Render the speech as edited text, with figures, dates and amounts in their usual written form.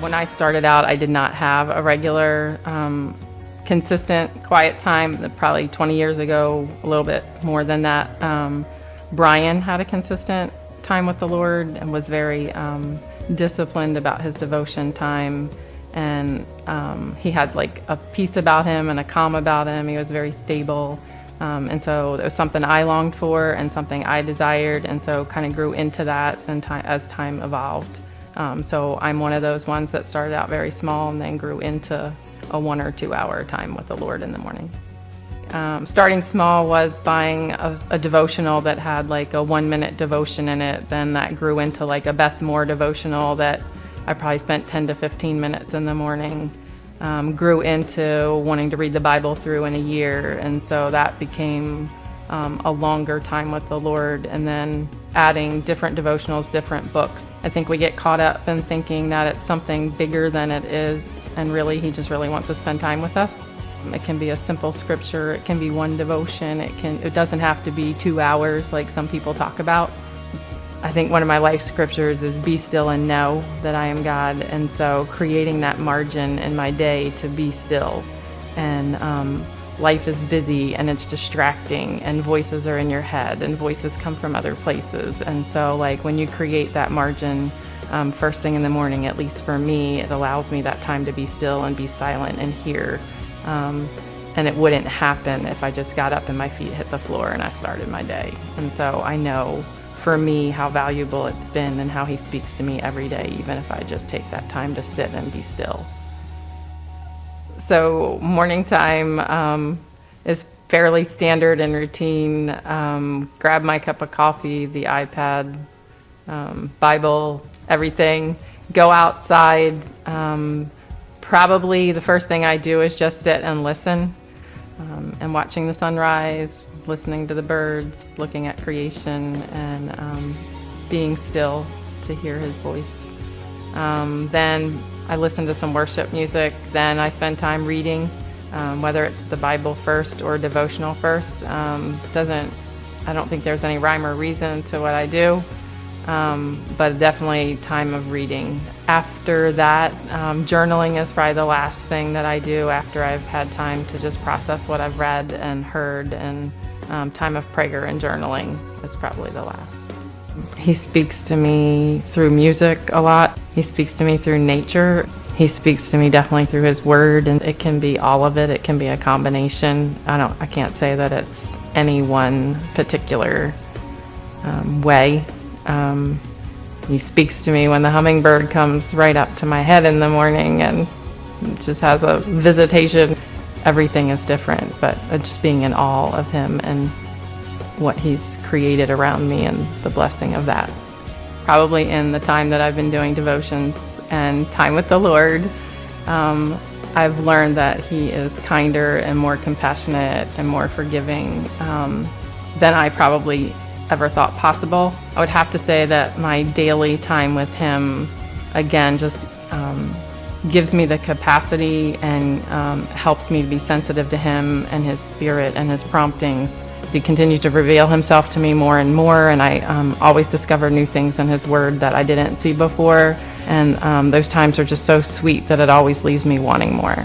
When I started out, I did not have a regular, consistent quiet time. Probably 20 years ago, a little bit more than that, Brian had a consistent time with the Lord and was very disciplined about his devotion time. And he had like a peace about him and a calm about him. He was very stable. And so it was something I longed for and something I desired, and so kind of grew into that as time evolved. So I'm one of those ones that started out very small and then grew into a 1 or 2 hour time with the Lord in the morning. Starting small was buying a devotional that had like a 1-minute devotion in it. Then that grew into like a Beth Moore devotional that I probably spent 10 to 15 minutes in the morning. Grew into wanting to read the Bible through in a year, and so that became a longer time with the Lord, and then adding different devotionals, different books. I think we get caught up in thinking that it's something bigger than it is, and really he just really wants to spend time with us. It can be a simple scripture, it can be one devotion, it doesn't have to be 2 hours like some people talk about. I think one of my life scriptures is be still and know that I am God. And so creating that margin in my day to be still. And life is busy and it's distracting and voices are in your head and voices come from other places. And so like when you create that margin first thing in the morning, at least for me, it allows me that time to be still and be silent and hear. And it wouldn't happen if I just got up and my feet hit the floor and I started my day. And so I know for me how valuable it's been and how he speaks to me every day, even if I just take that time to sit and be still. So morning time is fairly standard and routine. Grab my cup of coffee, the iPad, Bible, everything. Go outside. Probably the first thing I do is just sit and listen and watching the sunrise, listening to the birds, looking at creation, and being still to hear his voice. Then I listen to some worship music. Then I spend time reading, whether it's the Bible first or devotional first. I don't think there's any rhyme or reason to what I do, but definitely time of reading. After that, journaling is probably the last thing that I do after I've had time to just process what I've read and heard, and time of prayer and journaling is probably the last. He speaks to me through music a lot. He speaks to me through nature. He speaks to me definitely through his word, and it can be all of it. It can be a combination. I can't say that it's any one particular way. He speaks to me when the hummingbird comes right up to my head in the morning and just has a visitation. Everything is different, but just being in awe of him and what he's created around me and the blessing of that. Probably in the time that I've been doing devotions and time with the Lord, I've learned that he is kinder and more compassionate and more forgiving than I probably ever thought possible. I would have to say that my daily time with him, again, just gives me the capacity and helps me to be sensitive to him and his spirit and his promptings. He continues to reveal himself to me more and more, and I always discover new things in his word that I didn't see before. And those times are just so sweet that it always leaves me wanting more.